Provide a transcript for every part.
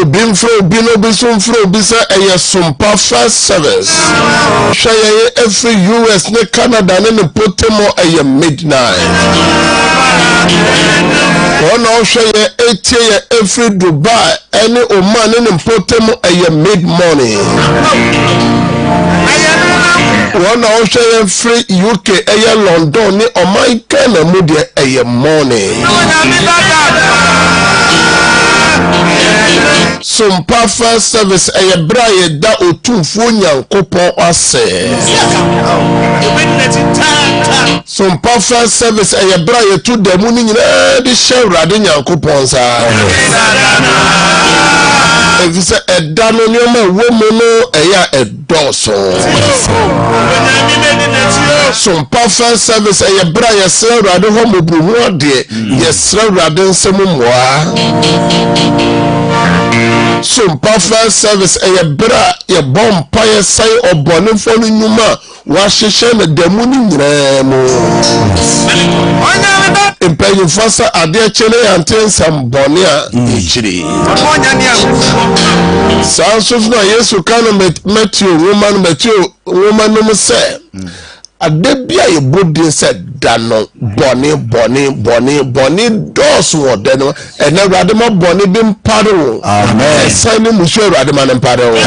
Obimfro Bino Bisumfro Bisa a Sompa first service. Share every US ne Canada and Potemo a midnight. One all share 80 every Dubai any Oman and Potemo a mid-morning. One all share free UK a London ni Oman Ghana Mudia a morning. Sompa first service a braye da otumfo Nyankopon ase. Sompa first service a braye to the muni nyina de shewrade Nyankopon sa. Evise edano nyoma womo no eya edoso. Sompa first service a braye shewrade homo buhu de yesrewrade nsemu moa. Sompa first service a bra ye bompa ye say obone for nyuma wa hihye na damuni nyiramo empanyi fasa ade chele ante sambone a ichiri sanso na Yesu kana Matthew woman no say adebia ye bodin said dano boni dos wo de no ene Awurade ma boni bi mpare. Amen. Sani musu Awurade ma mpare. Amen.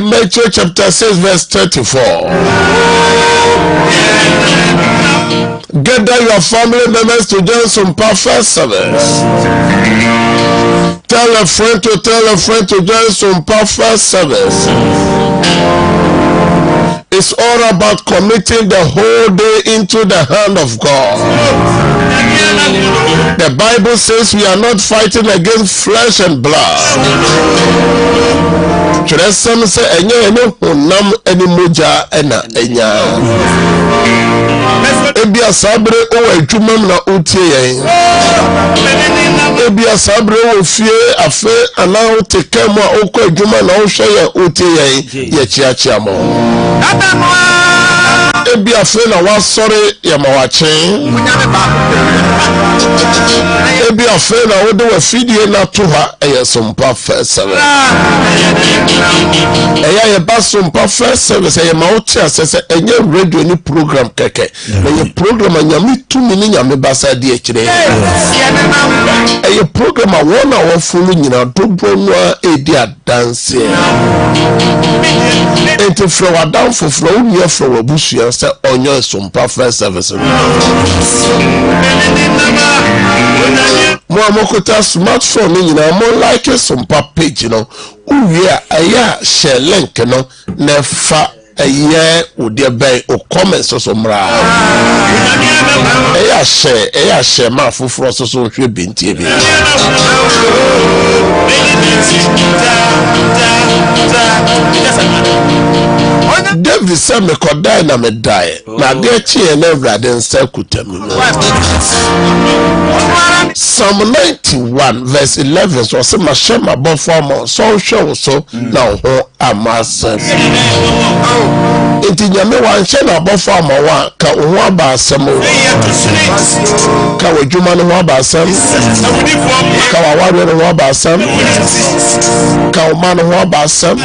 Matthew chapter 6 verse 34. Gather your family members to join Sompa first service. Tell a friend to join Sompa first service. It's all about committing the whole day into the hand of God. The Bible says we are not fighting against flesh and blood. Some say enye honam eni moja ena enya. Ebi asabre o adwuma na otie yen. Ebi asabre o fie afe ana o tekam a okọ adwuma na o hwe ye otie yen ye chiachia mo. Ebi afe na wa sori ya mawachen. Ebi afe na wo de wa fidie na to ha eye Sompa first service. Eya ye ba Sompa first service eye ma o tia sese enye radio ni program keke. Eye program anyame tumi ni nyame basa di ekire. Eye program a wona wo fulu nyina dobo no edi adanse. Enti fro wa down for fro uni fro wa busu say onyo Sompa first service. Mo amokota smartphone ni nyina mo like Sompa page no. Uwe aya share link no na fa eye ode bay o comments so mra. Eya share ma fufuro so hwe bintie bi. David said me kodai na me die. Na de chie na Awurade nsa kutamu. Psalm 91 verse 11 so say ma shema bofo so hwe so na ho amasa. Enti nyame wan hye na bofo wa ka ho aba asem. Ka wadwuma no ho aba asem. Ka waware no ho aba asem. Ka o man ho aba asem.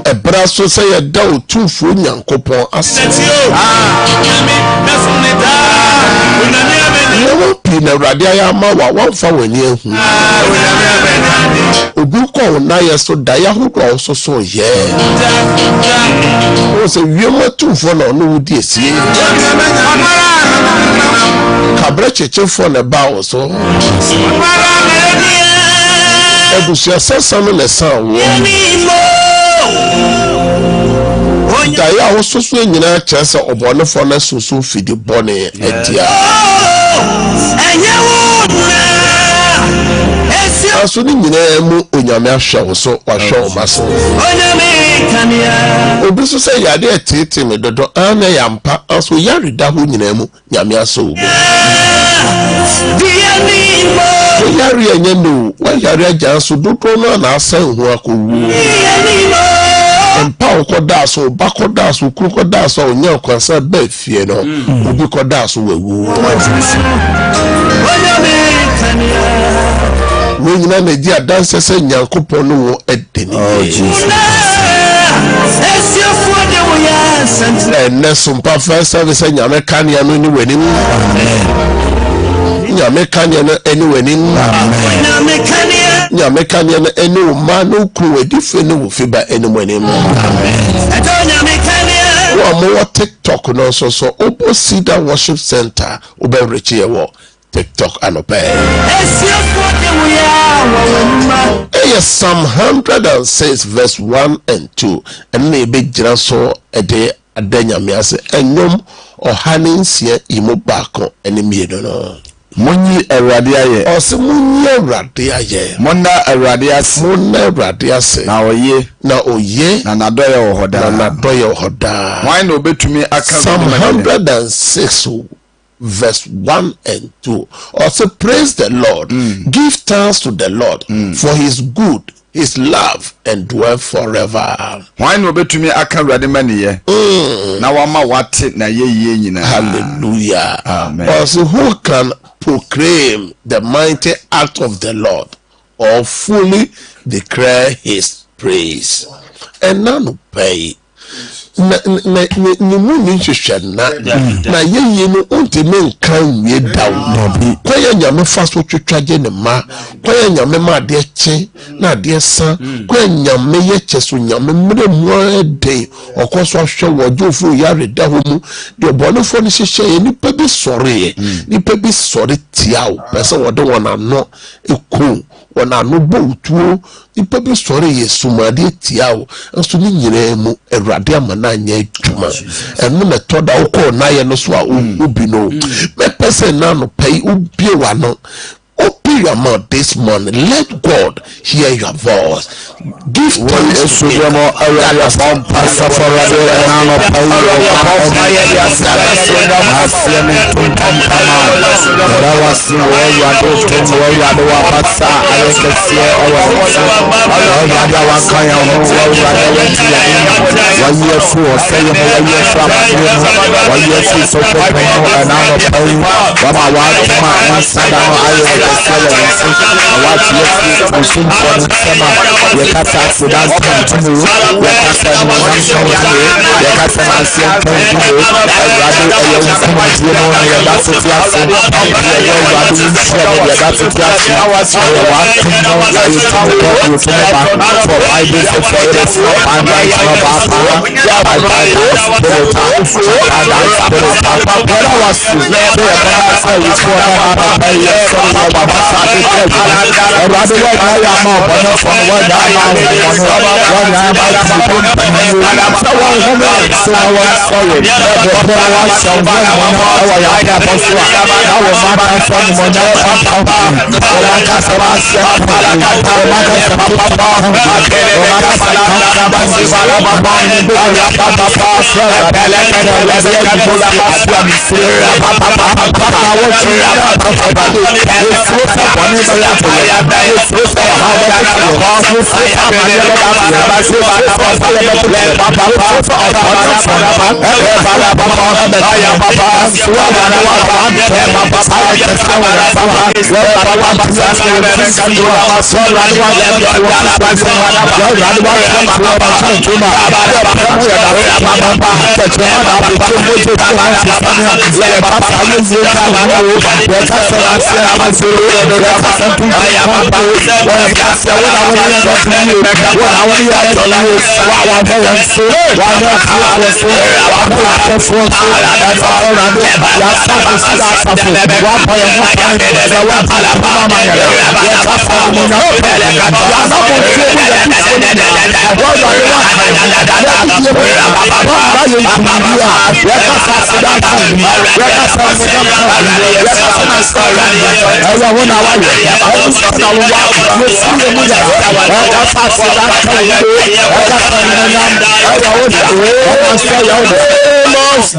Ebra so say ya da otumfo Nyankopon ase. Wo pi na Awurade ya ma wa wonfa wani ehu. Obi ko na ye so da ya hodo so so ye. O se wiema tumfo na no wudi esie. Kabra chechefo na ba wo so. Ebusia sasano le san wo. Daya wo soso nyina chese obonefo na soso fidi bone etia. Aso ni nyina mu onyame ahwe so wahwe o maso. Obi so say yade etete me dodo ana yampa aso yarida ho nyina mu nyame aso obo. Yari enye no wa yari aja so dodo no na asan ho akowu. empa ko da so ba ko da so kru ko da so onya kwansa ba fie no obi ko da so wawu we nyina na di adanse se Nyankopon no wo edeni and Sompa first service nyame kanya no ni wani nyame kanya no eni wani nyame kanya no eni wo ma no kru edi fe no wo fe ba eni wani wo mo TikTok no so obo Cedar Worship Center obe rechi ye wo TikTok anope Psalm 106 verse 1 and 2 and ne be jira so ede adanya miase enyom ohaninsie imo baako ene mieno no Munyi Awurade aye ose munyi Awurade aye monna Awurade ase monna Awurade ase na oye na nadoye wo hoda why no betumi aka Psalm 106 verse 1 and 2 also praise the Lord give thanks to the Lord for his good his love and dwell forever. Why no betumi aka Awurade maniye na wama wate na ye nyina. Hallelujah. Amen. Also who can proclaim the mighty act of the Lord or fully declare his praise? And none pay na ni hwehwena na ye no ontime nkan wie daw kwaya nyame faso twetwaje ne ma kwaya nyame ma de che na de sa kwaya nyame ye cheso nyame mre mu de okoso ahwe wojofu yare da homu de bonofo ne hyehyɛ nipa bi sɔre tiawo pese wode wona no eku wona no boutuo nipa bi sɔre yesumade tiawo nso ni nyire mu Awurade amana nya dwuma eno na toda wo ko na ye no so a obi no me person na no pay obie wa no open your mouth this morning. Let God hear your voice. Give thanks to him.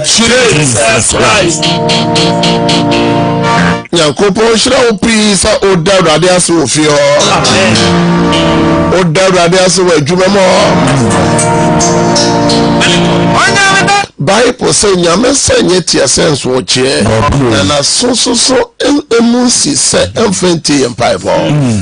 Jesus Christ. Nyankopɔn hyira wo pii sa oda Awurade ase wo fie hɔ. Oda Awurade ase wo adwuma mu hɔ. Bible say nyame se nye tia sense wo che na so emu si se emfenti empire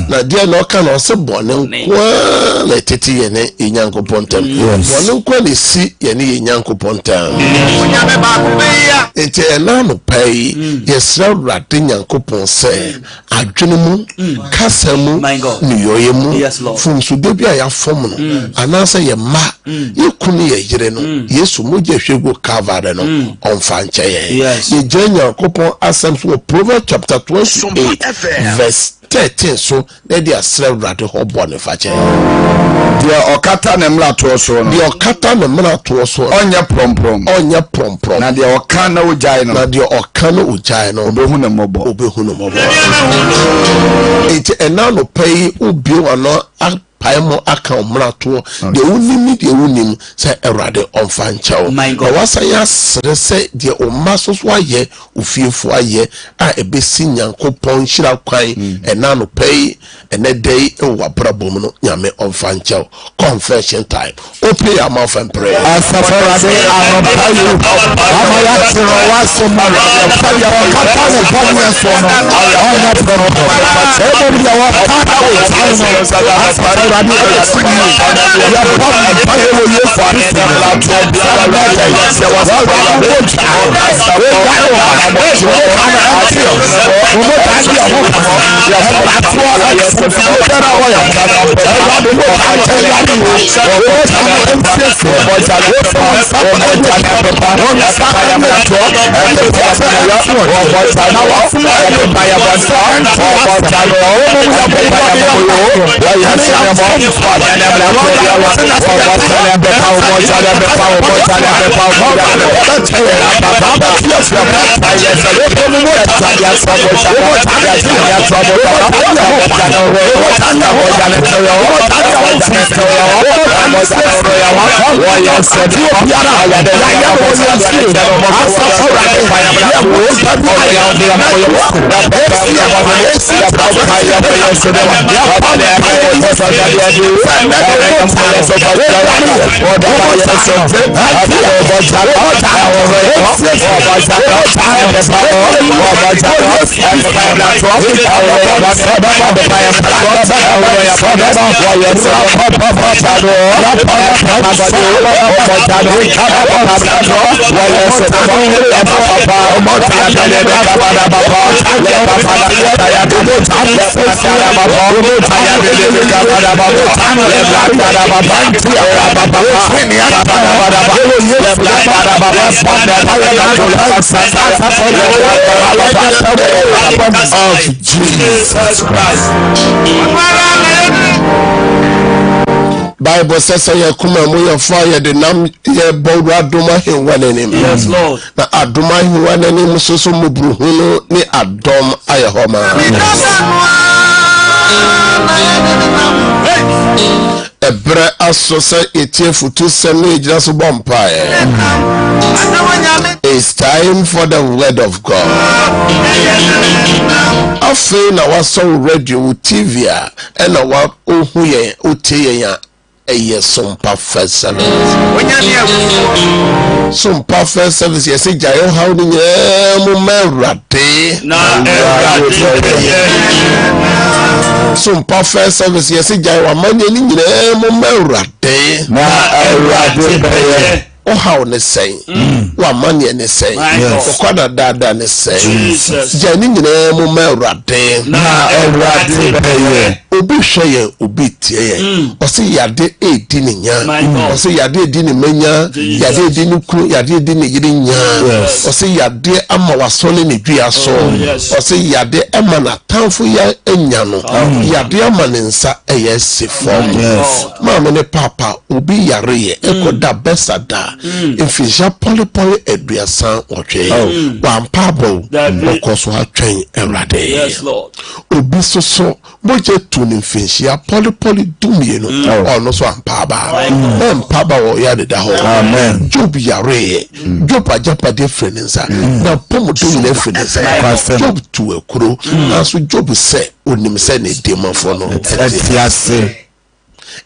na dia na oka na se bone kwa na tete ye ne Nyankopɔn tam bone kwa ne si ye ne Nyankopɔn tam nyame ba ko be ya ente na no pai yesra Awurade Nyankopɔn se adwene mu kasa mu ne yoye mu funsu de bia ya fom no anase ye ma ye kunu ye yire no Yesu moje hwego Calvary no on fanche ye jenya kopon asem so Proverbs chapter 28 verse 13 so na dia sra Awurade ho bone fache dia okata na mla to so no dia okata na mla to so onye promprom na dia okana ojai no obehu na mobo ite enano pay obi wano paimo aka omrato de unimi de unim se Awurade onfanchao na wasa ya sere de omaso so aye ofiefo aye a ebesi Nyankopɔn hira kwan enano pay enedei ewabrabom no nyame onfanchao. Confession time. Open your mouth and pray. Jesus Christ. Bible says ya kuma mu ya fire de nam ye bodu adoma henwanenim. Yes Lord. Na adoma henwanenim so mu bruhunu ni adom ayehoma. Ebre aso se etie futu seme ejira so bompa. It's time for the word of God. Afi na waso radio TV and na wa ohu ye otie ya eye Sompa first service. Sompa first service yes jayo how ni mu merade na Sompa first service yes jayo amanye ni nyina mu merade na erade o how ne say wa mane ne say o kwada dada ne say jani nyina mu merade na erade beye obi hweye obi tie o se yade edi ne nya o se yade edi ne manya yade edi ne kru yade edi ne yiri nya o se yade ama wasole ne dua so o se yade ama na tanfo ya enya no yade ama ne nsa eye sefom ma me ne papa obi yare ye ekoda besada mfinhyia polypoly aduasa otwe wampabo okoso atwen Awurade. Yes, Lord. Obi soso moje tu ni mfinhyia polypoly dumienu ono so ampaba empaba wo ya de da ho. Amen. Job yare Job ajapade frenensa na pomodo ile frenensa Job tu ekuro aso Job se onim se ne demafo no etiase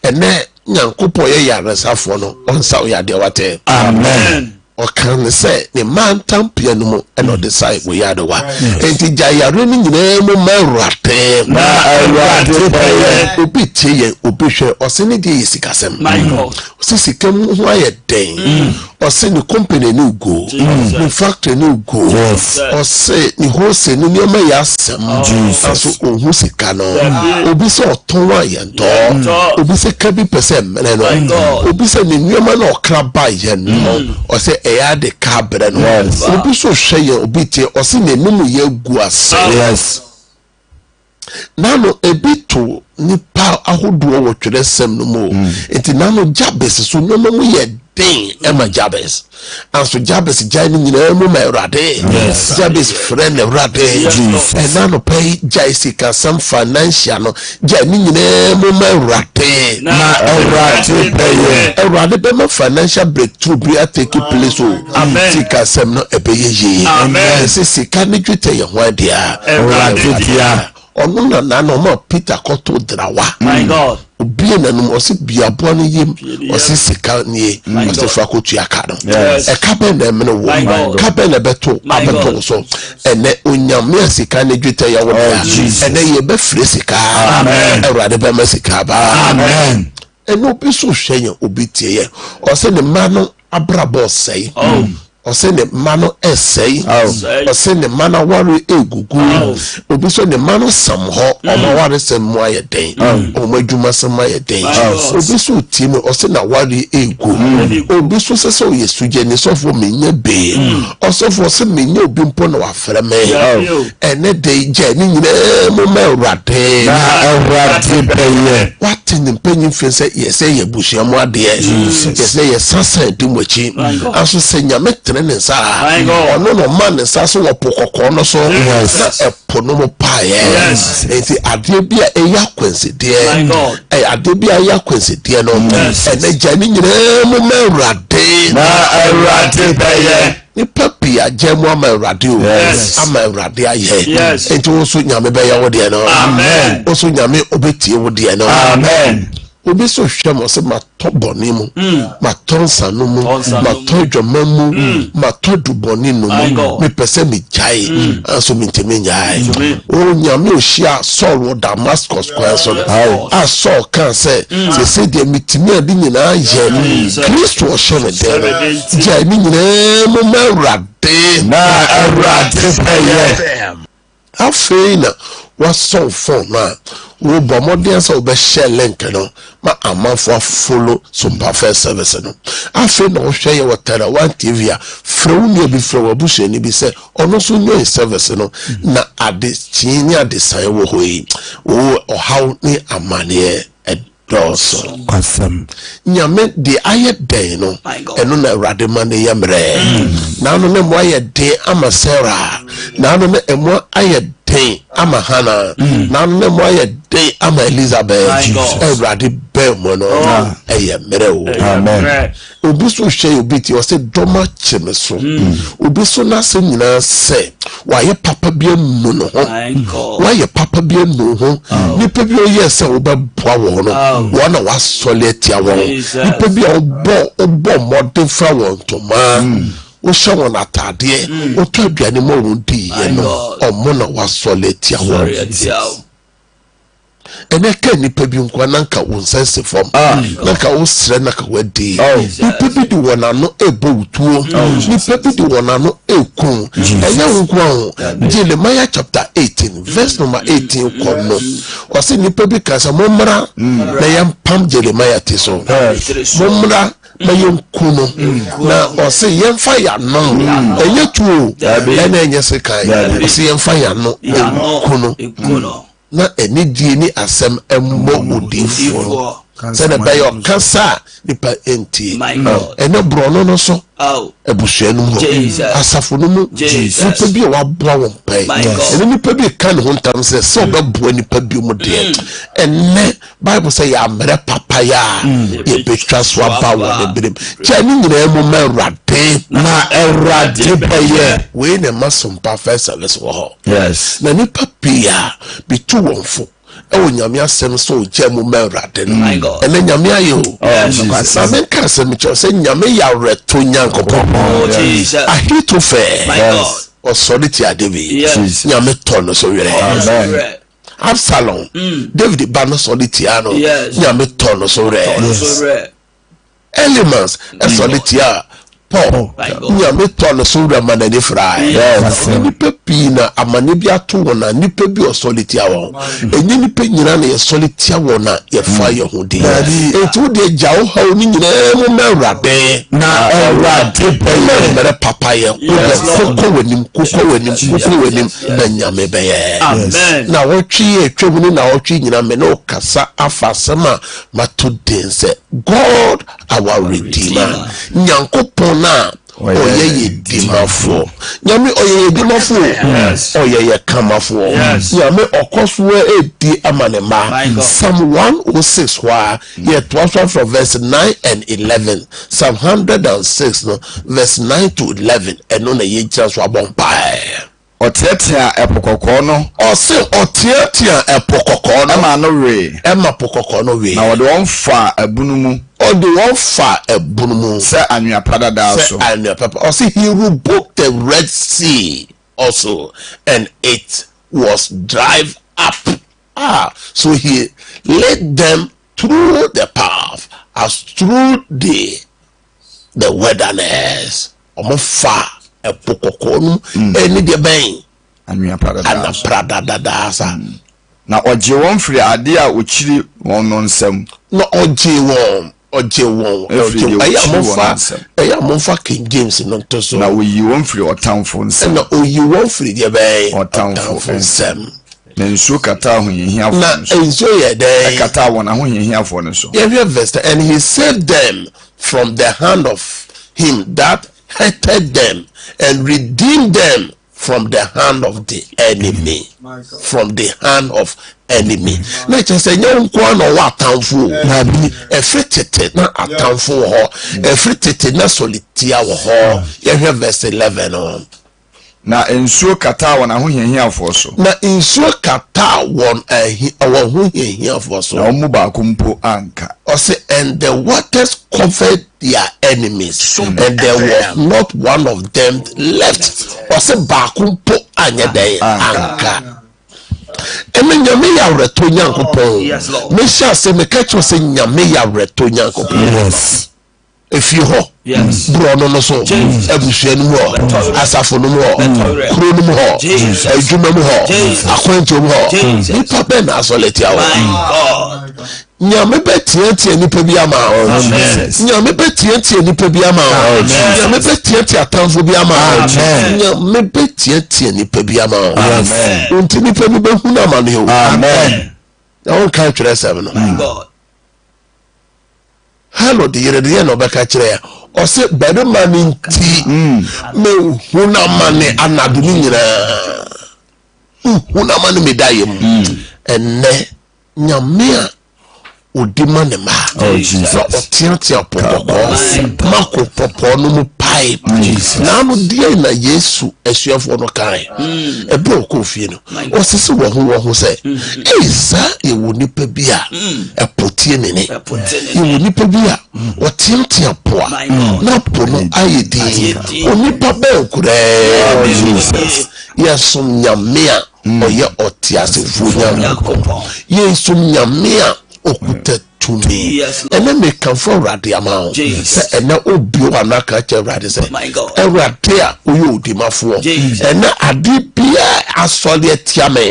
ene nyankopo ye yaresafo no onsa o ya de wate. Amen. O kan se ne mantam piano mu eno decide we ya de wa enti jayare ni nyina mu mawrate na Awurade baye obi tie obi hwe o se ne de sikasem My God. o se sikam ho aye den o se ne company ni go ne factory ni go o se ne hose ni nyama ya asem aso ohun sika no obi se oton wa ye ndo obi se ka bi pese mene no obi se ne nyama na okra ba ye no o se eya de kabre no obi so hwe ye obi tie o se ne num ye gu ase. Yes. Nano ebito nipa ahodo wo twere sem no mo enti nano Jabez so no mo ye den ema Jabez anso Jabez jai ni nyina mu ma Awurade. Jabez friend Awurade nano pay jai sika some financial no jai ni nyina mu ma Awurade na Awurade baye Awurade be ma financial breakthrough be take place o. Sika sem no ebeye ye sika ni twete ye ho dia Awurade dia ono na no ma Peter koto drawa. My God. Obi na no o se biabo no yem o se sika nie o se fa kotu aka no e ka be na me no wo ka be na beto abeto so ene onyame sika ne dwete ya wo ya ene ye be fire sika. Amen. Awurade be ma sika ba. Amen. Ene obi so hwenye obi tie ye o se ne ma no abrabo sei o se ne mano essay o se ne mana wari egugu obi so ne mano samho o ma wari se mo aye den o ma dwuma se mo aye den obi so timi o se na wari egu obi so se so yesuje ni so fo menya be o so fo se menya obi mpo na wafere me ene de je ni nyina mo ma Awurade na Awurade baye wati ni mpanyin fe se yese ye bushia mo ade yese ye sasa di mochi aso se nyame nensa ono no man nsa so wo pokoko no so na epo no mo pae enti ade bia eya kwenside ade bia ya kwenside no ene jani nyina mo ma Awurade na Awurade baye ni papi ajemu ama Awurade o ama Awurade aye enti wo so nyame be ya wo de no Amen. wo so nyame obetie wo de no Amen. obi so hwemo se matoboni mu matonsa no mu matodwoma mu matoduboni no mu me pese me jai aso me ntemi jai o nyame ohia Saul Damascus kwa so a Saul kan se de mitimi adi nyina ye Kristo o shene de jai ni nyina mo ma Awurade na Awurade baye afeina waso phone na wo bomodien so be share link no ma amanfo follow Sompa service no afi na wo hwe ye wotara 1 TV a frewu ni obi frewu abuhwe ni bi se ono so new service no na ade chini ade sai wo hoyi wo ohaw ni amane edoso kwasam nyame de aye den no eno na Awurade ma ne yemre na no ne mo aye den ama Sarah na no ne emo aye den ama Hannah na no ne mo aye den ama Elizabeth Awurade be mo no eye mere o. Amen. Obi so hwe obi ti o se doma cheme so obi so na se nyina se wa ye papa bia mu no ho wa ye papa bia mu ho ni pa bia ye se wo be boa wo no wo na wa soleti a wo ni pa bia obo modern fra wo to ma o hwe won atade o to aduane mo won di ye no o mo na wa soleti a wo ene ka nipa bi nkwa nanka wo nsense fom nanka wo sre naka wadi nipa bi di wona no ebo wutuo nipa bi di wona no ekun enya nkwa ho Jeremiah chapter 18 verse number 18 kono o se nipa bi ka sa momra na yam pam Jeremiah tiso momra na yonkuno na o se yemfa ya no enye tuo ene enye se kai o se yemfa ya no kuno na eni die ni asem emmo odifo Say the bayo kansa nipa enti. Ene brono no so. Ebusua no ho. Asafo no mu. Nipa bi wa boa won pai. Ene nipa bi kan ho ntam se so be boa nipa bi mu de. Ene Bible say ya mere papa ya. Ye betwa so aba won ebrim. Cha ni nyina mu merade na erade baye. We ne masompa first service wo ho. Yes. Na nipa pia bi tu wonfo. Ewo nyame asem so jemu merade no. Ene nyame ayo. Na men ka asem cho se nyame ya reto nyankopon. Ahito fe. O soliti adevi. Nyame tono so were. Amen. Absalom. David ba no soliti ano. Nyame tono so were. Elements e soliti a Paul, nyame tono so wura manani fry. Nipa pi na amane bi ato wona nipa bi o soliti awon. Enye nipa nyina na ye soliti awona ye fa ye ho de. Etu de jawo ha oni nyina mo mewrade na ewrade pe mere papa ye. Kokko wanim na nyame be ye. Amen. Na wotwi etwem ni na wotwi nyina me no kasa afasema matodense God our redeemer. Nyankopon na oye ye dimafo nyame oye ye dimafo oye ye kamafo nyame okoswe edi amanema Psalm 106 wa ye 12 from verse 9 and 11 Psalm 106 no verse 9 to 11 eno na ye gya so abompa Otetia epokoko no ose otetia epokoko no ema no we ema pokoko no we na wode won fa abunu mu ode won fa abunu mu se anua pada da so anua papa ose he rebuked the Red Sea also and it was dried up so he led them through the path as through the wilderness omofa epokoko no eni de ben anua prada da sa na oje won firi ade a ochiri won no nsam na oje won eya monfa King James no to so na oyi won firi otamfo nsam na oyi won firi de ben otamfo nsam na nsuo kata ahoyehia fo na nsuo ye de kata won ahoyehia fo no so every verse and he saved them from the hand of him that hated them and redeemed them from the hand of the enemy. From the hand of enemy. Na chese nyankwa no wa atamfo na bi efritete na atamfo ho efritete na solitia wo ho ye verse 11 on na ensuo kata won ahohia fo so na ensuo kata won ahohia fo so na omu ba kumpo anka ose and the waters covered their enemies and there was not one of them left ose ba kumpo anya dey anka eme nyame ya reto nyankopon me sha se me ka cho se nyame ya reto nyankopon yes if you ho bro no so ebusua no ho asafo no ho kro no ho adwuma no ho akwanto no ho nipa be na asoleti awo nyame be tie nipa bi ama nyame be tie nipa bi ama nyame be tie atamfo bi ama nyame be tie nipa bi ama unti nipa bi be hu na ma no amen on kan twere sebe no God hello de yere no beka kire o se bedo mani nti me huna mane anadu ni nyina huna mane medayem enne nyame a odima ne ma Jesus otiatia popoko mako popo no mu pipe na no die na Yesu esuafo no kan ebe okofie no o sese wo ho se eza ewo nipa bi a epotie nene ewo nipa bi a otiatia poa na pono ayedi onipa be okure Jesus yesum nyame a oye otiase funya yesum nyame a okuta tumi ene me kan for radiamao se ene obi wanaka che radi se erade a oyo odimafo ene ade bia asole atiame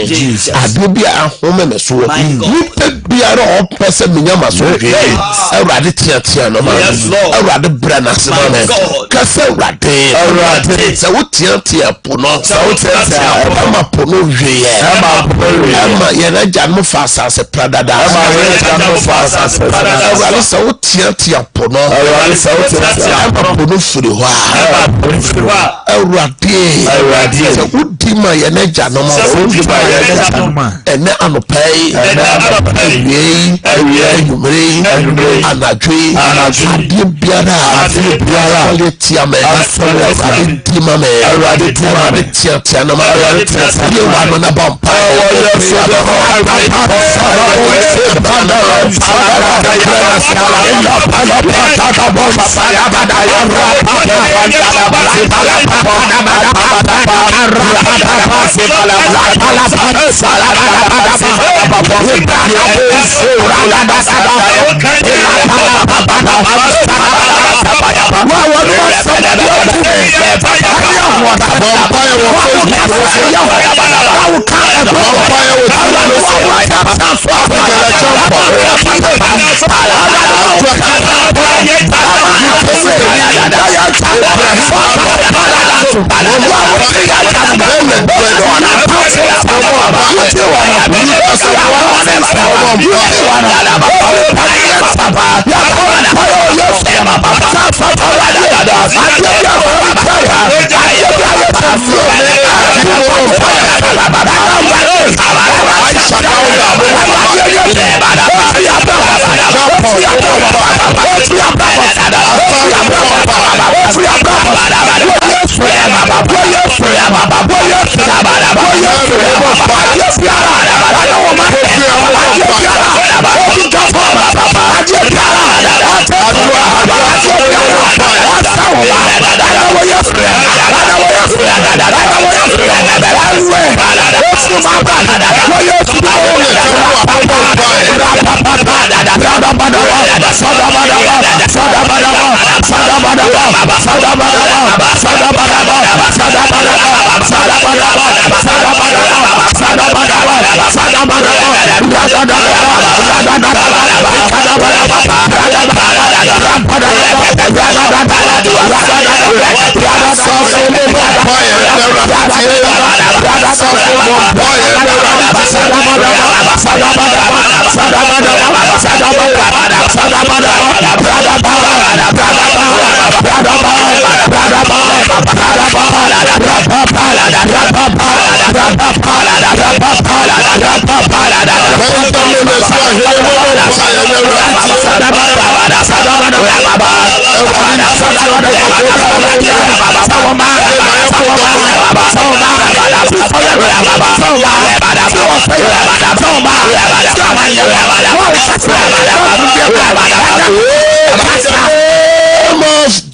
ade bia ahome me so nipa bia ro opese menyama so erade tiatia no ma erade brana se ma ka se erade se wotiatia pono se wotiatia ma pono hwe ama yena janmo fasa se pradada ama yena janmo fasa Awurade sɛ wo tia pono pono firi hɔ Awurade sɛ wodi ma yɛn agyanom ɛnɛ anɔpa yi awie anwummere anadwo adeɛ biara ɔyɛ tia me Awurade di ma me Awurade tia no ma deɛ wa no na ba mpa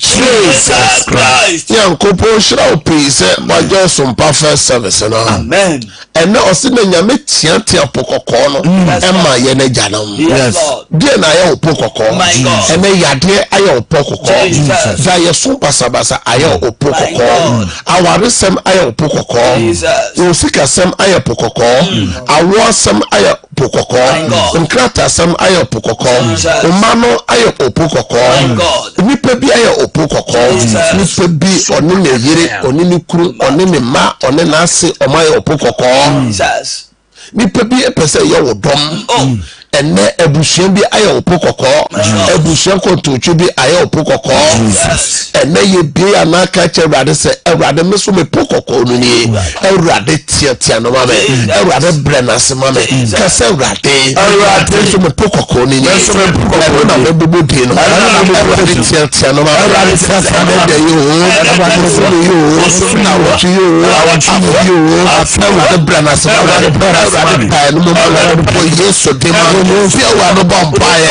Jesus Christ. Yankopo shira opi se wajo Sompa first service no. Amen. Ene osi na nyame tia pokoko no ema ye na janam. Yes. Die na ye opokoko. Ene yade aye opokoko. Za ye so basabasa aye opokoko. Awaresem aye opokoko. Osika sem aye opokoko. Awosem aye opokoko. Nkrata sem aye opokoko. Umano aye opokoko. Nipa bi aye opokoko. Nipa bi oni ne yire, oni ni kuru, oni ni ma, oni na ase omaye opokoko. Jesus. Nipa bi epese ye wodom. Ene ebusua bi aye opokoko. Ebusua kontochu bi aye opokoko. Ene ye bi anaka che Awurade se Awurade meso me pokoko no ni. Awurade tia no ma me. Awurade brena se ma me. Ka se Awurade so me pokoko no ni. Meso me pokoko na me bubu di no. Awurade tia no ma me. Awurade tia de yo. Awurade so yo. Na wo yo. Awurade brena se ma me. Awurade pa no mo Awurade po Yesu de ma. Fia wa no bompae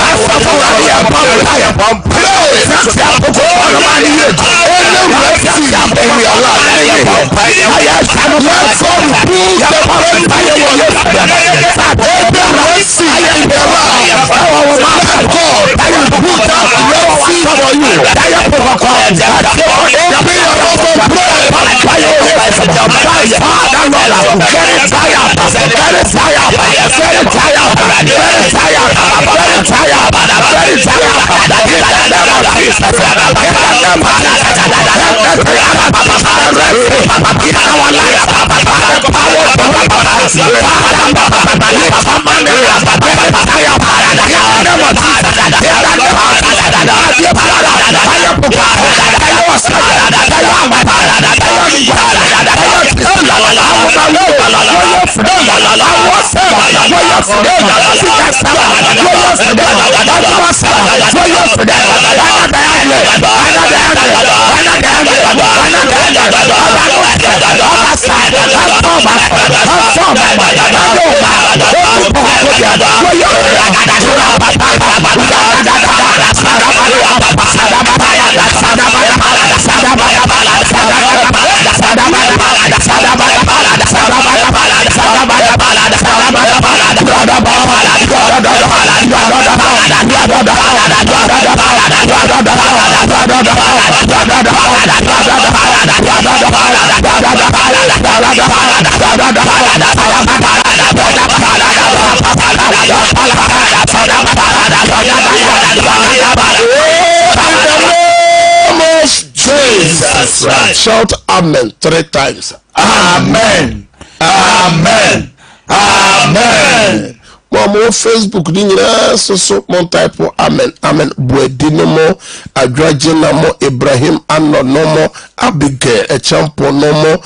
Jesus Christ. Shout amen 3 times. Amen. Amen. Amen. Mo Facebook ni nyina so mon type amen amen buedi no mo adwaje na mo Ibrahim anno no mo Abigail echampo no mo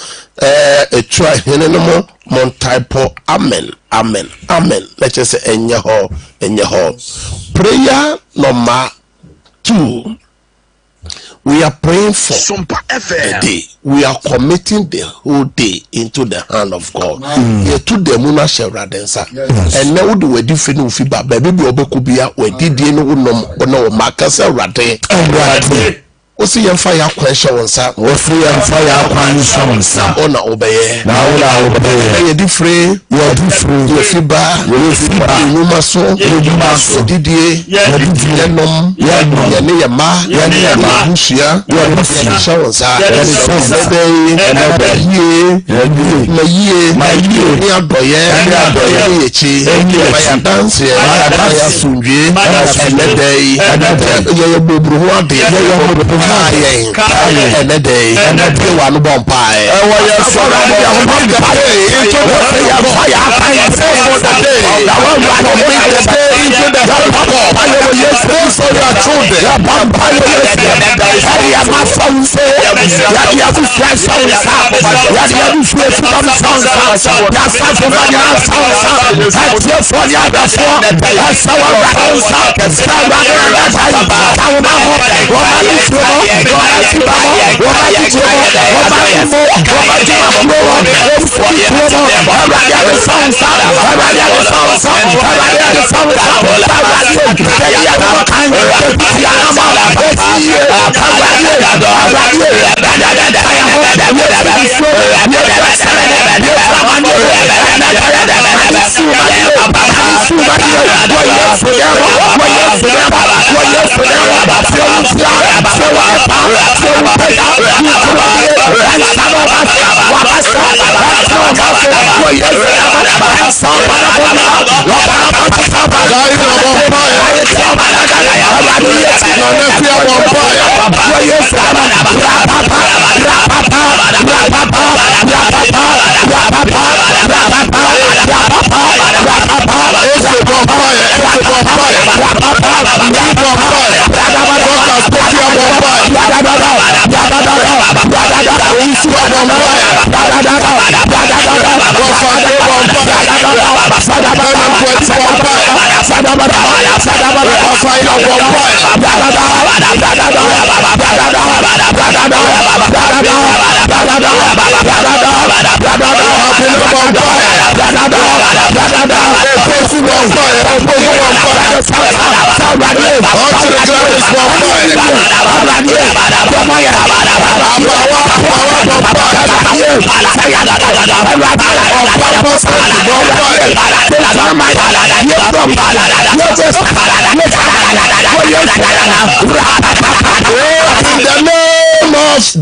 etwa hene no mo mon type amen amen amen. Let's just say enye ho prayer number 2. We are praying for Sompa FM. a day. We are committing the whole day into the hand of God. Ye to the muna sheradensa. And now the wedding finu fiba baby obekubia we did no no makasa rade. Osi yemfire question wonsa. Osi yemfire question wonsa. Ona obeye. Na ona obeye. Ye di free. Ye fiba. Numa so. Didie. Ye nom. Ye ne yama. Ye bushia. Ye question wonsa. Ni adoye. Ye chi. Ye dance. Ye sunje. Ye bobru ho ade. And the day, and the day one bomb pie.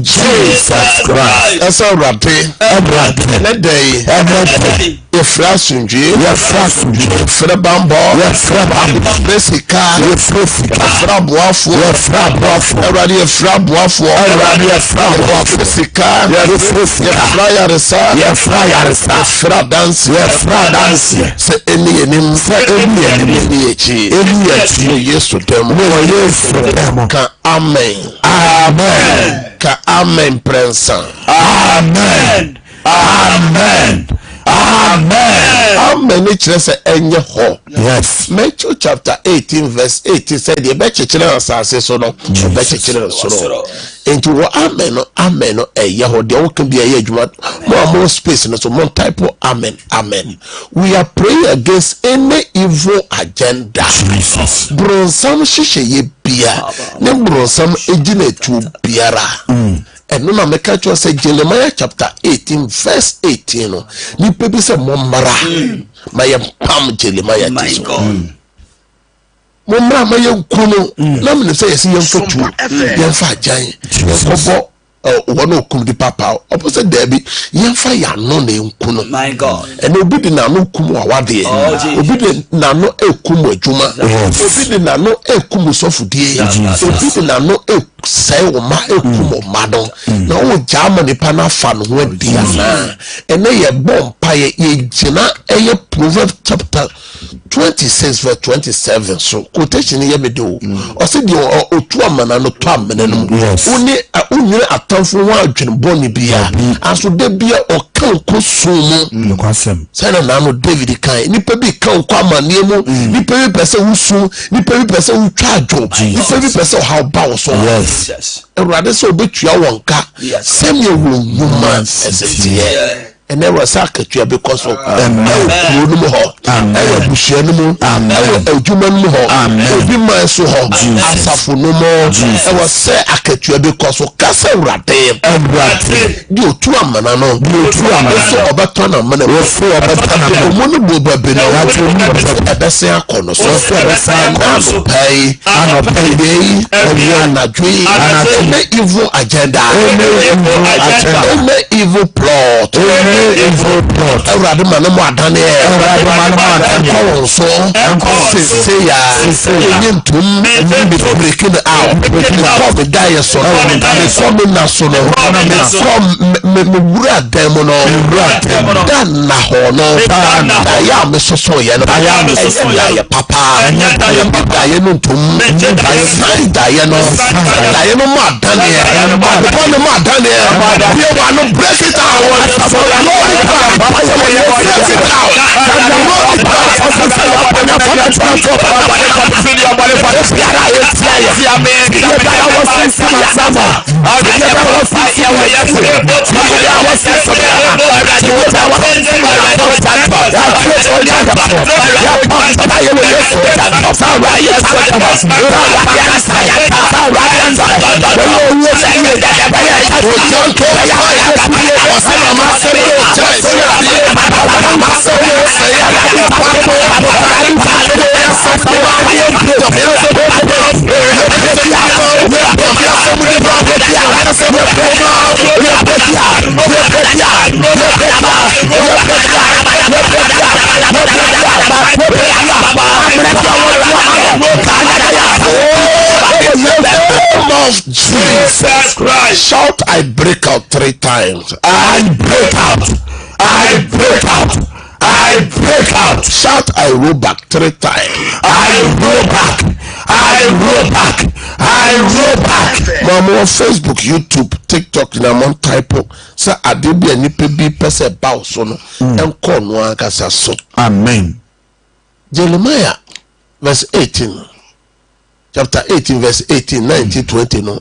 Jesus Christ. That's all right. Let day. Efra sunje. Efra bambo. Efra Efra boafo. Everybody efra boafo. Efra yaresa. Efra dance. Se eni enim. Eni yesu temo. Ka amen. Ka amen prensa. Amen. amen ne kyerɛ sɛ ɛnyɛ hɔ. Yes. Matthew chapter 18 verse 18 said the bɛkyekyere asase so no bɛkyekyere soro. Enti wɔ amen no ɛyɛ hɔ deɛ woka bi ɛyɛ adwuma more space no so more type of amen. We are praying against any evil agenda. Bronsam hyehyɛ yɛ bia ne bronsam egyina etu biara. And no make a choice. Jeremiah chapter 18 verse 18 no nipa bi sɛ mommara ma yɛ pam Jeremiah tiso mommara ma yɛ nkuno na me sɛ yɛsi yɛmfa tu yɛmfa agyan yɛnkɔbɔ wɔne okum di papa ɔpɔ sɛ daabi yɛmfa yɛano na nkuno ɛna obi de n'ano kum wawadeɛ obi de n'ano ekum adwuma obi de n'ano ekum sɔfodie obi de n'ano sɛ wo ma ekum ma no na wo jama nipa na fa no ho adi ana ɛna yɛ bompa yɛ gyina ɛyɛ Proverbs chapter 26 verse 27 so quotation yɛ me do ɔsɛ deɛ otu amana no to amana no woni unwere atamfo ho adwene bɔne bia aso da bia ɔka nko so mu sɛ na no David kan nipa bi kan nko amane mu nipa bi pɛ sɛ wusu nipa bi pɛ sɛ wutwa adwo nipa bi pɛ sɛ ɔhaw ba wo so Awurade sɛ obetua wɔn ka sɛm yɛ wɔ nwuma ɛsɛtiɛ ɛnɛ wɔ sɛ akatua bɛkɔ so ɛwɔ kuro no mu hɔ ɛwɔ abusua no mu ɛwɔ adwuma no mu hɔ obi man so hɔ asafo no mu ɛwɔ sɛ akatua bɛkɔ so kasa Awurade deɛ otu amana no ɛsɛ ɔbɛtɔ no amana ɔmo no bɔ babi no ɛbɛsɛn akɔ no so anɔpɛi bɛyi anadwo yi ɛnɛ evil agenda ɛnɛ evil plot Awurade ma no mo adane ɛnkɔ so se ya enye ntum be breaking out come die so me na so no me wura dem no dan na ho no ya me so so ye no ya papa ya no ntum ya no mo adane mo adane we want to break it out Jesus Christ. Shout, I break out 3 times. I break out. I break out. I break out. Shout, I roll back 3 times. I roll back. I roll back. I roll back. Mama on Facebook, YouTube, TikTok, na mon type up. Sa adebi ani pebi pese ba so no. Enko no akasa so. Amen. Jeremiah verse 18. Chapter 18 verse 18 19 20 no.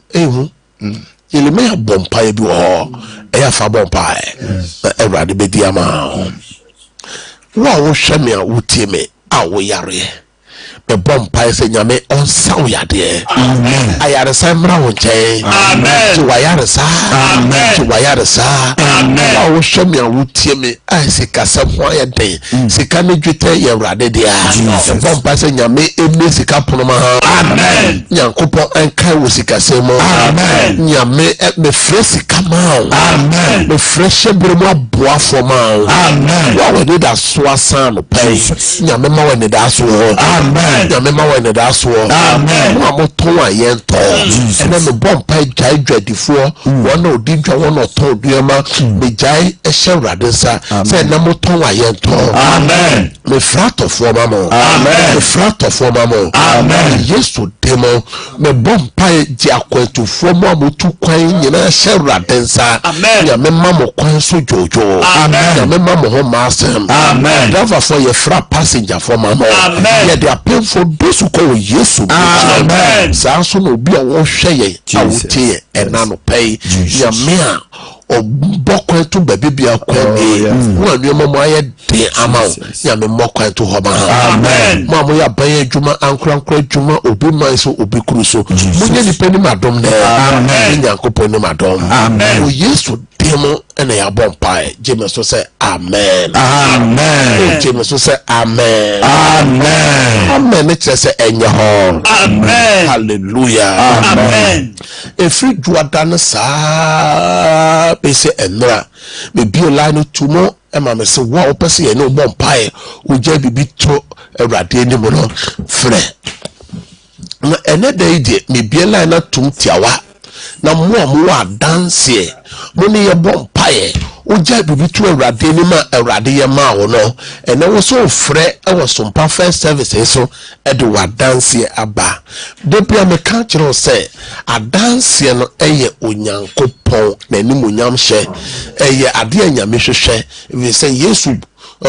Jeremiah bompa bi wo. Eya fa bompa. Awurade be di ama. Wa wo hwe me a wotie me a wo yare. Be bompa se nyame onsa wo yade. Amen. Ayare sa mra wo nche. Amen. Ti wa yare sa. Amen. Ti wa yare sa. Amen. Wa wo hwe me a wotie me a sika sam ho ayede. Sika ne dwete ye Awurade dia. Bompa se nyame emi sika pono ma. Amen. Nyankopon enkai wo sika sem. Amen. Nyame me fresh sika ma. Amen. Me fresh bremo aboa fo ma. Amen. Wa we da so asan no pay. Nyame ma we ne da so. Amen. nyame ma wɔ ne da so amen mo amoton ayento ene me bompa jai dwadifo wona odi dwa wona oton duema me jai ehye wrade sa se na moton ayento amen me frato fo mamo amen me frato fo mamo amen yesu demo me bompa ji akwantu fo mo amotu kwan nyina hye wrade sa amen nyame ma mo kwan so jojo amen nyame ma mo ho masem amen driver for ye fra passenger for mamo amen ye dia painful dosu ko yesu amen sa so no bi a wo hwe ye awutie ena no pay nyame a obokwa to baby akwa ni wo anwema mo aye de ama nyame mokwa to ho ba amen mo mo ya ban adwuma ankorankora adwuma obi man so obi kuru so munye ni pani madom ne amen nyankopon ni madom amen o yesu demo ene ya bompai jeme so say amen amen jeme so say amen amen amen ne kire say enye ho amen hallelujah amen efri duada sa pese enra me bi line tumo ema me se wa opese ye no bompai o ja bibi to awrade ni mo no frɛ na ene dey de me bi line tum tiawa na mo adanse mo ne ye bompae o ja bibi to awrade ni ma awrade ye ma wo no ene wo so frɛ e wo Sompa first service so e de wadanse aba de bia me ka kire se adanse no eye onyankopɔn na ni monyam hye eye ade anyame hwehwɛ we say yesu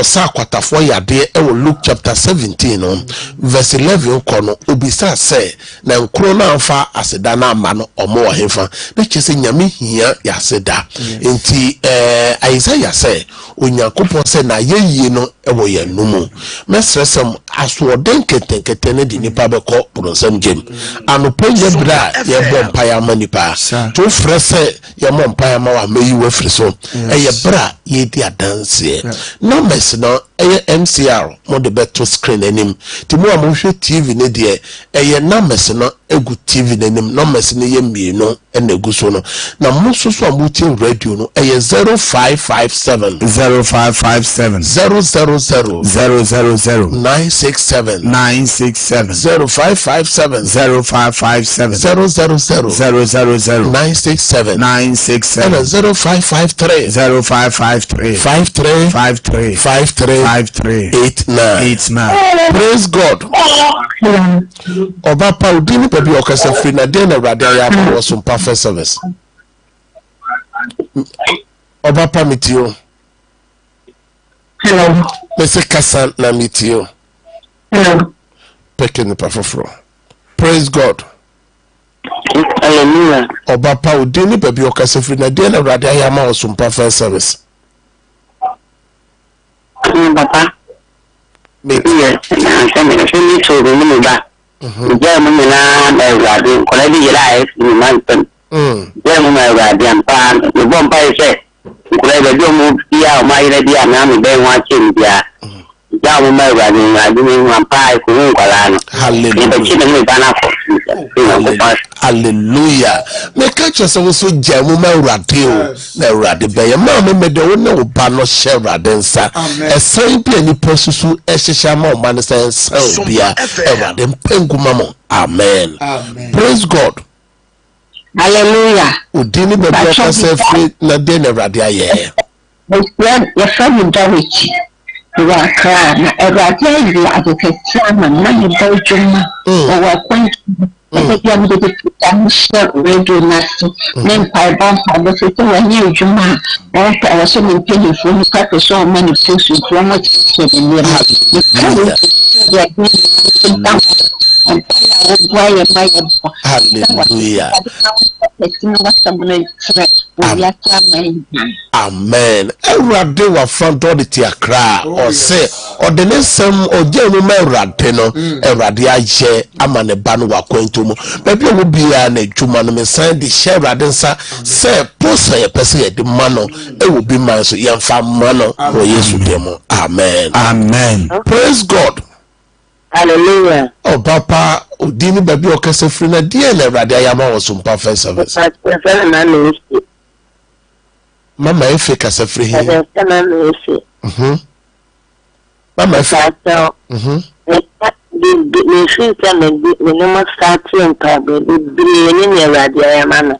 Sackey Kwapong yade e wo Luke chapter 17 no verse 11 kono obisa se na nkro na amfa aseda na ama no omo ohemfa na kyese nyame hia ya aseda enti Isaiah se onyankopɔn se na yeyie no e wo ye numu mesresem asoden ketenkete ne di nipa beko bronsam gem anopo ye bra ye bompa ya manipa to frese ye mompa ya ma wa meyi wa friso e ye bra ye di adanse no no MCR mo de beto screen anim ti mo amhwe TV ne de eye numbers no egu TV nanim numbers ne ye mienu na egu so no na mo so amuti radio no eye 0557 0557 000 967 0557 000 967 and 0553 5389. Praise God. Oba pa udini baby okasa free na dey na radio ya for Sompa first service. Oba pa mitio. Hello. Mese kasa na mitio. Hello. Peke ni pa foforo. Praise God. Hallelujah. Oba pa udini baby okasa free na dey na radio ya for Sompa first service. Papa. Yes, I'm saying to the back. German radio, already live in mountain. German radio, and pan, the bomb by say, whatever you move here, my lady, and I'm watching there. German radio, I do one pie, hallelujah. Me catch us also German radio, na radio be ma me de wona oba no share radensa. E sign be any person e hihia ma o man sense bia e rade mpenguma mo. Amen. Praise God. Hallelujah. Udini be be say free na de na radio aye. Your friend Dorothy. You are crying. Every day, I get a chairman, money, Belgium, or quaint. I think I'm radio nasty. Name by bomb, I was a new Juma. I was so penny for you, cut so many things with so much. Hallelujah. Amen. Everybody was found all the tiakra or say or the next some or gentleman rateno, everybody I share amane banu wa kwentumo. Maybe will be an a juman me sign the share radensa say posa ya pesi the mano it will be my so young fam mano or yesu demo. Amen. Amen. Praise God. Hallelujah. Oh, Papa, Udini baby okase free na die na radio ayama wo Sompa first service. Mama efe kase free he. Mama efe.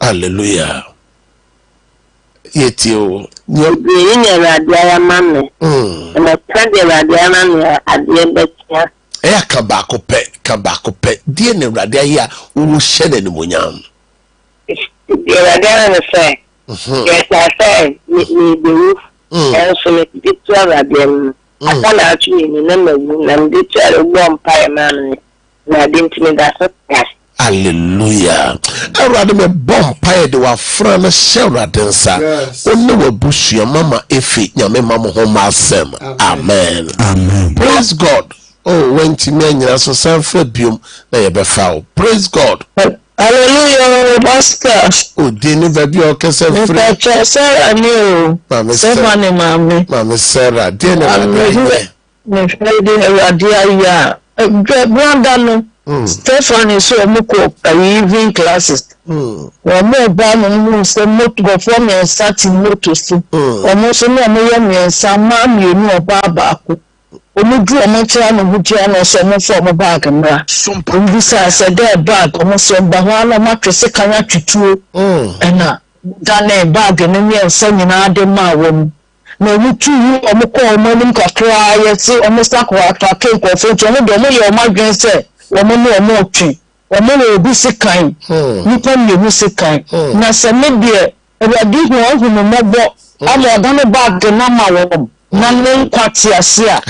Hallelujah. Yetio. Kabako pe. Dear ne radia who shed any munyam. Yes, I said, the roof, and so it did 12 again. I can't actually remember and did tell a warm pie man. I didn't mean that. Hallelujah. I rather me bomb pie de wa frana shera densa. Only we bush your mama efi nyame mama homa sem. Amen. Amen. Praise God. Oh, when Timenia so self bium na ye be foul. Praise God. Hallelujah, Master. Oh, didn't baby or can say free. Sarah knew. Mamma Sarah, dinner. Stephanie so muko evening classes. More ban say moto go for me and start in moto so. Almost no me and some man you know baba. Omudu omotia no butia no so mo for mo bag mra. Mbisa said there bag almost so ba no mattress kan atwituo. Na dane bag no me ensa nyina de ma wom. Na mutu omukọ omonim kakra yesi almost akwa atake ko fo to mo do mo ye o madwen se omo no omo otwi. Omo no obi sekan. Nipa mi obi sekan. Na se me de Ewadi ho hu mo mobo. Amo dane bag na ma wom. Hallelujah.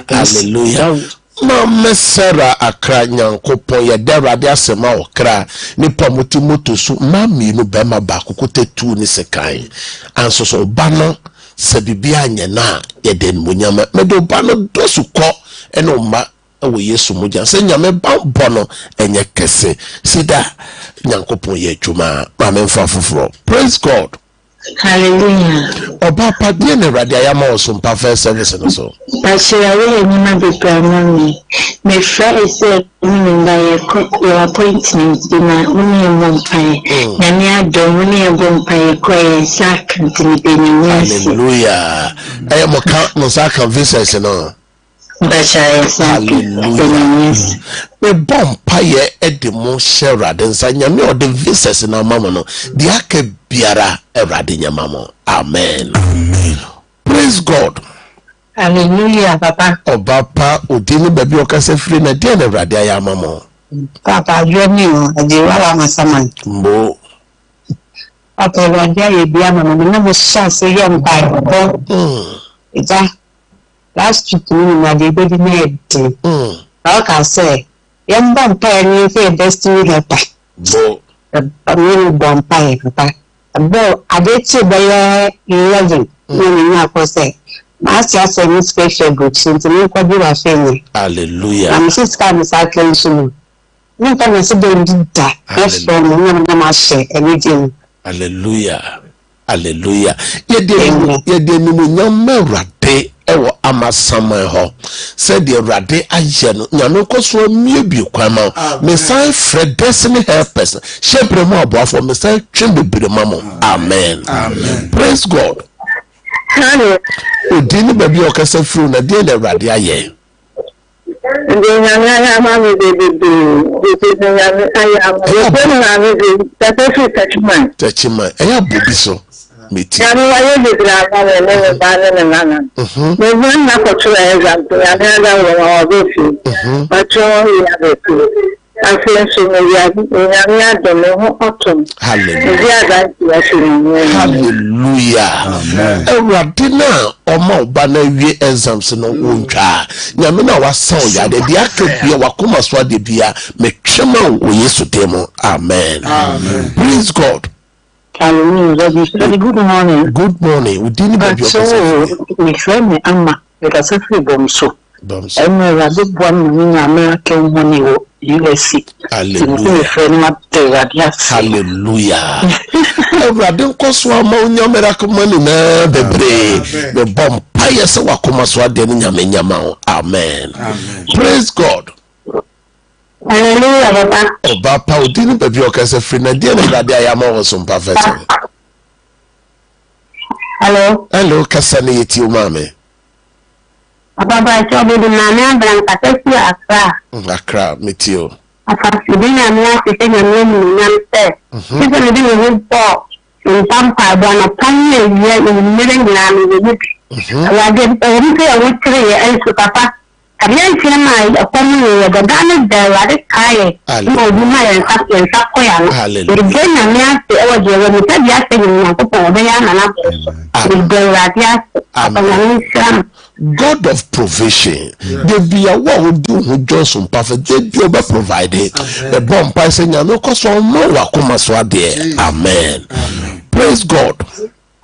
Hallelujah. Mama Sarah akra nyankopon ye derade asema okra nipa moto so mami no bema ba kokote tu ni sekan anso so ba no se bibia anye na ye den munyama medo ba no dosu ko eno ma wo Yesu muja se nyame ba bono enye kese sida nyankopon ye dwuma mama mfa foforo. Praise God. Hallelujah. Oba padie ne radia ya ma Sompa first service no so. Pastor we ni be primary. Me friend say me your appointment na uni mumpai. Na ni adom uni mumpai ko sack ntini be ni. Hallelujah. Ayo mo ka no sack visits no. Hallelujah. We bomb paye edemo shera densa nyame o de visits na mama no. Di aka biara erade nyamamo. Amen. Amen. Praise God. Hallelujah, Papa. Obapa odini baby okase free na dia na erade ayamamo. Papa jomi o ade wala masaman. Mbo. Papa erade ye bia mama na mo chance ye mpa. Ita last week we dey be the need. Like I say, yam mpa ni fe destiny helper. Bo. Really mpa Papa. Bo adeti by 11 when you are say master say special good since you ko bi wa fe. Hallelujah. I'm just kind of cycling. You can see the that. Yes, from na share anything. Hallelujah. Hallelujah. Ye de ni nyam rade ewo amasama ho. Said the rade aye no nyame koso mie bi kwama. Me sai Fred destiny helpers. Shebre mo aboafo me sai twembe bire mamo. Amen. Amen. Praise God. Hello. Odini baby okasa fru na de le rade aye. Touchman. Eya bobi so. Meti. Ya no waye de drama we le ba le nana. Me wan na ko tura exam to ya da wo go fi. But ya be ku. Afle so me ya do me ho otom. Hallelujah. Hallelujah. Amen. Ewradina omo ba na wie exams no wontwa. Nyame na wasan ya de dia akabia wakoma so ade bia me twema wo Yesu demo. Amen. Amen. Praise God. Hallelujah. Good morning. Good morning. We didn't be so we friend me amma because if we bomso. I'm a big one in American money USC. Hallelujah. Hallelujah. Everybody koswa maunya miracle money na bebre. The bomb paya se wakoma so ade nyame nyama. Amen. Praise God. Hallelujah, Papa. Oba pa odini baby okase free na dia na rade ayama wo Sompa first. Hello. Hello, kasa na yeti o mame. Ababa chobe di na branca tesi Accra. Accra, meet you. Afasibina na sisi nyamse. Sisi ndi mwipo. Sompa bwana panye ya mmere nyina mebi. Awade mpe ya wotire ya enso papa. Kabia ntine mai akomu ya gana da wade kai. Mo buma ya nsako ya. Irgena miase awaje wa mutabi ase nyina ko obe ya na. God of provision. They be a what would do who Johnson perfect. They be over provided. The bomb passing and no cost on no wakuma swade. Amen. Praise God.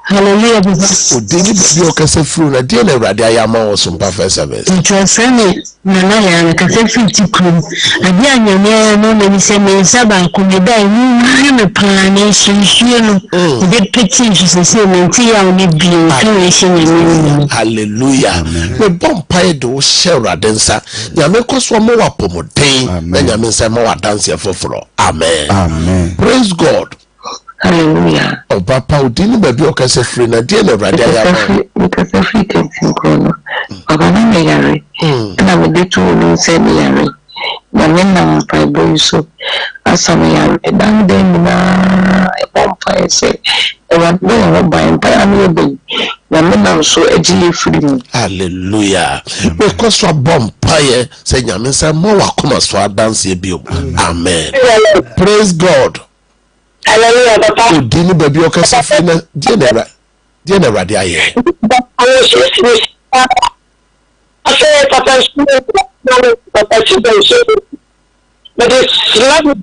Hallelujah. Did you say through a dinner radiama or some perfect service? It was funny. Nana, I can say 50 crew. A young man, no many say, Saba, could be by you, plan, the pictures, the same, and see how we be hallelujah. The bomb pie do share dancer. Yamekos one more pomotain, then Yamin more dance here for. Amen. Amen. Praise God. Hallelujah. Oh, Papa, didn't baby okay say free na dear na radio because free tension kono. Baba na me yare. Na me de to no say me yare. Na me na pa boy so asa me yare. Dan dem na e bompa say e wa do no ba en pa na be. Na me na so eji free. Hallelujah. Because so bompa say nyame say mo wa koma so dance e bi. Amen. Praise God. Hallelujah, Papa. Dini baby okay say free na dear na radio aye. I say Papa, Papa, but it's lovely.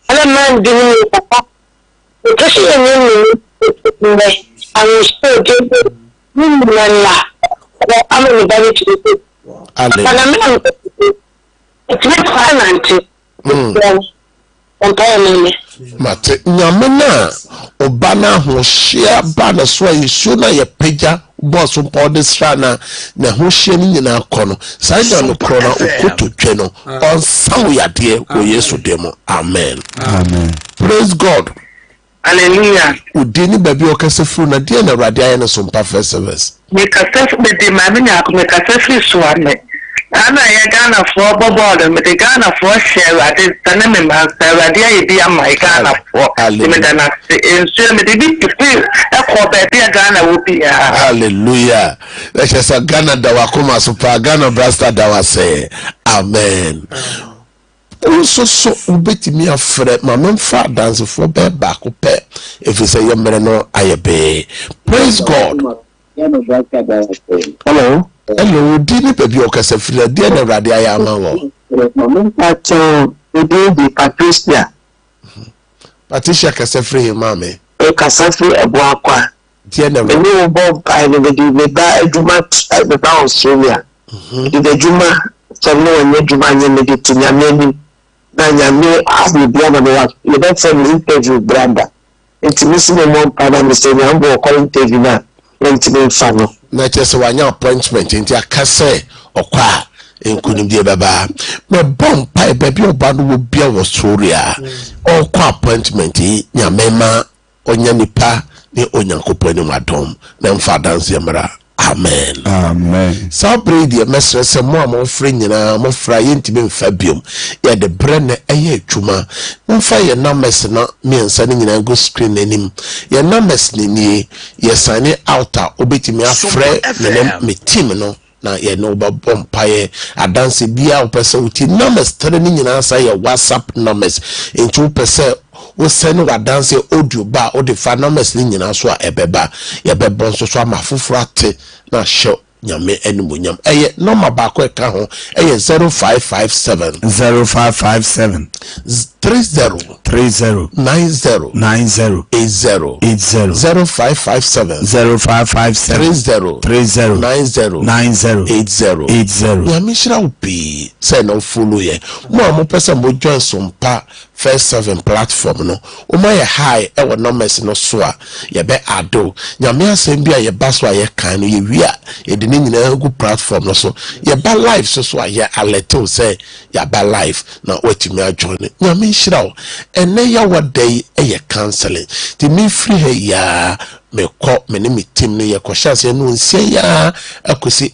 And a man doing Papa. Because I will still give you I'm only very to the it's not violent. Mate nyamena obana ho hia ba na so yesu na ye pagya boss on this rana na ho hia ni nyina kono sai no krona okototwe no on saw yade o yesu demo. Amen. Amen. Praise God. Hallelujah. Udini baby okase fru na de na rade aye no Sompa first service. Me kase me de ma me nya ko me kase fru so ane. Ana ya Ghana for bobo me de Ghana for share ade tane me ma ade ya bi am Ghana for me da na enso me de bi free e ko ba bi Ghana wo bi. Hallelujah. Let's just Ghana da wakoma super Ghana brasta da wase. Amen. So ubetimi afre ma memfa dance for be back pe if you say yemre no ayebe. Praise God. Hello. Hello, dini baby okase free dia na radio ya ma wo. Patricia. Patricia kase free mama. E kase free ebo akwa. Dia na me no bob I be ba aduma be ba Australia. The juma so no onye juma nye me de tinya me na nyame abu bia na me wa. You don't say me interview branda. Intimisi me mo pa na me say me ambo call interview na. Intimate fano. Na chese wanya appointment nti akase okwa enkunim die baba me bompa baby oba no bia wo story a okwa appointment nyamema onya nipa ni onyankopɔ ni madom na mfa dance yamra. Amen. Amen. Sabre die mesrese mo am ofre nyina mo fra yentime mfa biom ye de brenne eye adwuma mfa ye numbers na miensa ni nyina go screen anim ye numbers ni ye sign out a obetimi afre me team no na ye no ba bompaye adanse bia opese uti numbers tere ni nyina sa ye WhatsApp numbers entu pese wo send wa dance audio ba o de fa numbers ni nyina so a ebeba ye bebon so so amafoforo ate na show nyame animonyam eye number ba ko eka ho eye 0557 0557 30 90 80 0557 90 80 nyame shira upi say no follow ye mo person mo join Sompa first 7 platform no o ma ye high e wo numbers no so a ye be ado nyame asem bia ye ba so a ye kan no ye wi a ye de nyina go platform no so ye ba live so a ye alert o say ye ba live na watimi join bɔne nyame nhyira wo ɛnɛ yɛ wɔdai ɛyɛ counseling ti me free ha ya me kɔ me ne me team no yɛ kɔhyɛ ase no nsia ya akosi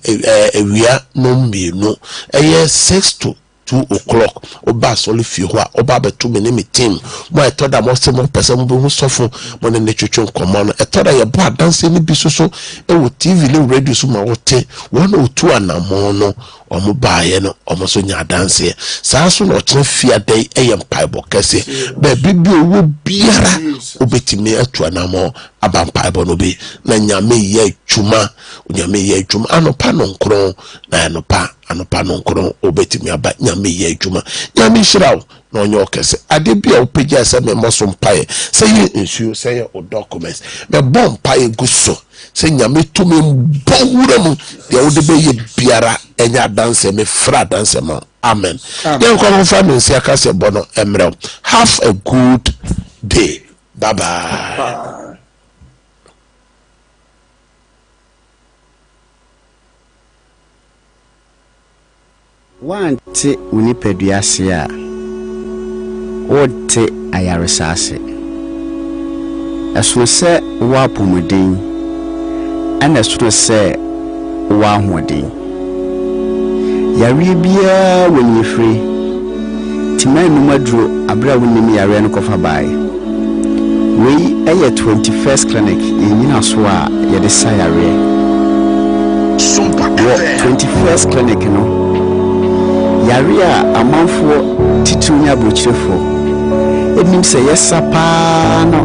awia no mmienu ɛyɛ 6 to 2 o'clock oba soli fi ho a oba betu me ne me team mo etoda mo se mo pese mo be hu sofo mo ne twetwe nkomo no etoda ye bo adanse ni bi soso e wo TV ne radio so ma wote won otu anamo no omo baaye no omo so nya adanse saa so no kire fia dai eye mpaibo kese ba bibi owo biara obetimi atu anamo aba mpaibo no bi na nyame ye adwuma nyame ye adwuma anopa no nkron na anopa no nkron obetimi aba nyame ye adwuma nyame hyirawo na onye okese ade bia opegya se me moso mpae se ye nsuo se ye o documents me bom pae guso se nyame tumi mbawura mu de wo de be ye biara enya danse me fra danse ma amen yen ko mo fa me nsia ka se bono emre have a good day bye bye. Wante unipadua ase a wote ayaresa ase ɛsono sɛ wo apomuden ɛna ɛsono sɛ wo ahoɔden yare biara wɔ nyefiri tima num aduro abra wonim yare no kɔfa bae wei ɛyɛ 21st clinic yɛnyina so a yɛde sa yare Sompa 21st clinic no yare a amanfo titunya brochirefo enim se yesa pa no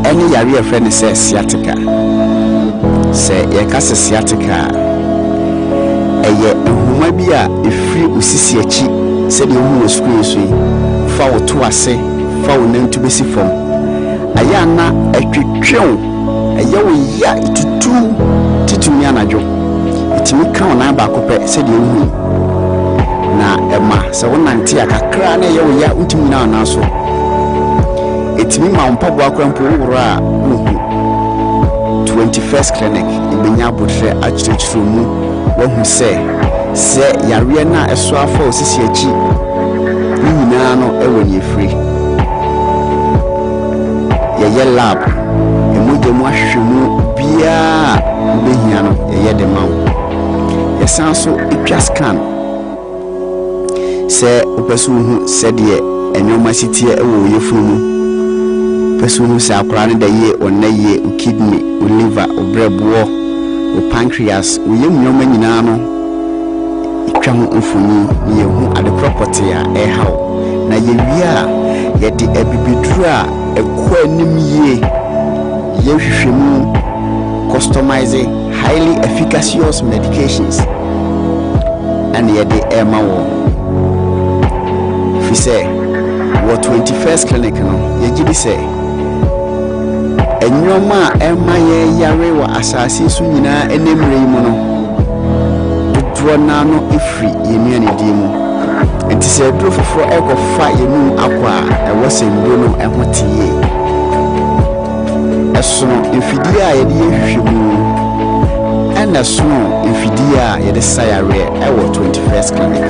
ene yare a friend se sciatica se ye ka se sciatica eye nhoma bi a efiri osisi achi se de hu screen so fa wo to ase fa wo nantu besi fom aya na atwetwew eye wo ya tutu titunya najo itimi kan na ba kopɛ se de hu na ema se wonante akakra na ye wo ya untimi na na so etimi ma mpabo akwampo woro a uhu 21st clinic ibenya botre akyerɛkyerɛ mu wahu se yare na eso afa osisi achi nyina no ewo ni efiri ye lab emodemu ahwemu bia behia no ye de mawo ye sanso etwa scan se opesu hu se de enyoma sitie ewo yefunu pesu hu se akora ne da ye onaye o kidney o liver o brebo o pancreas o yemnyoma nyina no etwa ho mfuni ye hu ade property a ehaw na ye wia ye de abibiduru a ekwa anim ye hwehwemu customizing highly efficacious medications and ye de emawo say what 21st clinic no ye gibi say enyoma ema ye yare wa asase so nyina enemre mu no dudro na no efri yenu ani di mu enti se duro foforo ekofa yenu akwa ewo sendo no ehotie esono mfidi a ye de hwehwemu ena sono mfidi a ye de sayare ewo 21st clinic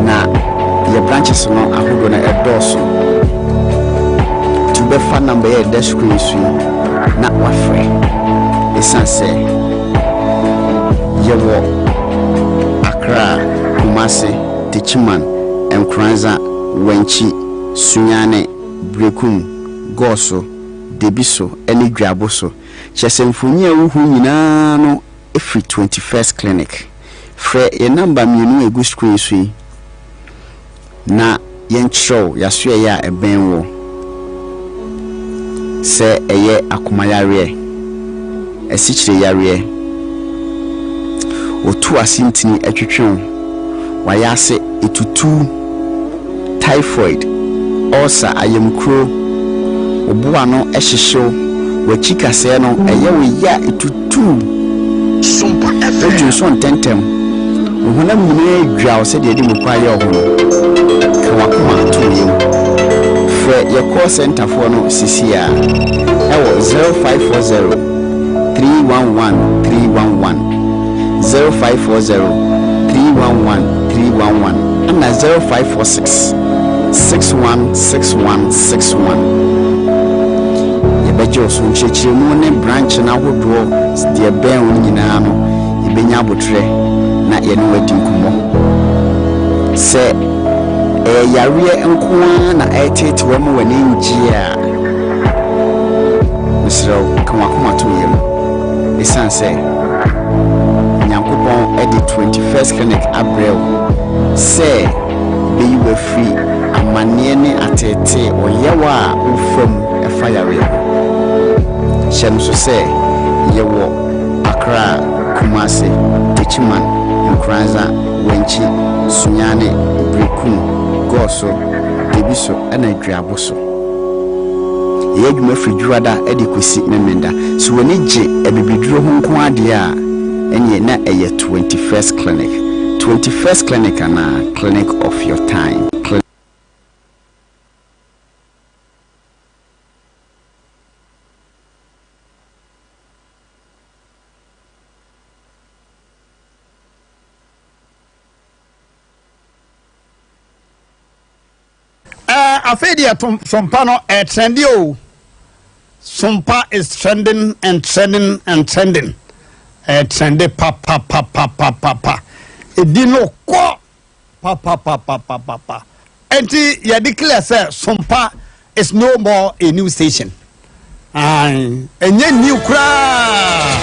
na ye branches no ahodo na edoso to be fan number ye dash screen su na wafre esanse ye wo Accra Kumasi Tichiman Nkranza Wenchi Sunyane Brekum Goso Debiso eni Dwaboso chesemfuni awuhu nyina no every 21st clinic frɛ ye number mienu egu screen su na yenchrow yasue ya ebenwo se eye akomayare esichire yare otu asintini atwetwen wayase etutu typhoid ulcer ayemkro obuwa no ehihyew wachika se no eye wo ya etutu Sompa FM so ntentem ohuna mune dwa se de mu kwaye ohono wakuma tuyem for your call center for no CCA ewo 0540 311 311 0540 311 311 ɛna 0546 616161 yɛbɛgye wo so nkyerɛkyerɛmu ne branch no ahodoɔ deɛ bɛn wo nyinaa no yɛbɛnya abotrɛ na yɛne wadi nkɔmmɔ sɛ yareɛ nkoa na ɛtete wɔ mu w'ani ngye a mesrɛ wo ka wakoma to yɛ mu ɛsiane sɛ nyankopɔn ɛde 21st clinic abrɛ wo sɛ bɛyi wafiri amanneɛ ne atete ɔyɛwɔ a wofam ɛfa yareɛ hyɛ no so sɛ yɛwɔ Accra, Kumasi, Techiman, Nkranza, Wenchi, Sunyane, Brekum, Goso, Debiso, and Adriaboso. Yeduma Fridurada, Edikusi, Memenda. So when it J, a bibidro Hunquadia, and yet not a 21st clinic. 21st clinic and a clinic of your time. Afedia Sompa no trendy o. Sompa is trending and trending and trending. Trendy pa. Edino ko pa. Enti ya declare say Sompa is no more a new station. Enye new cry.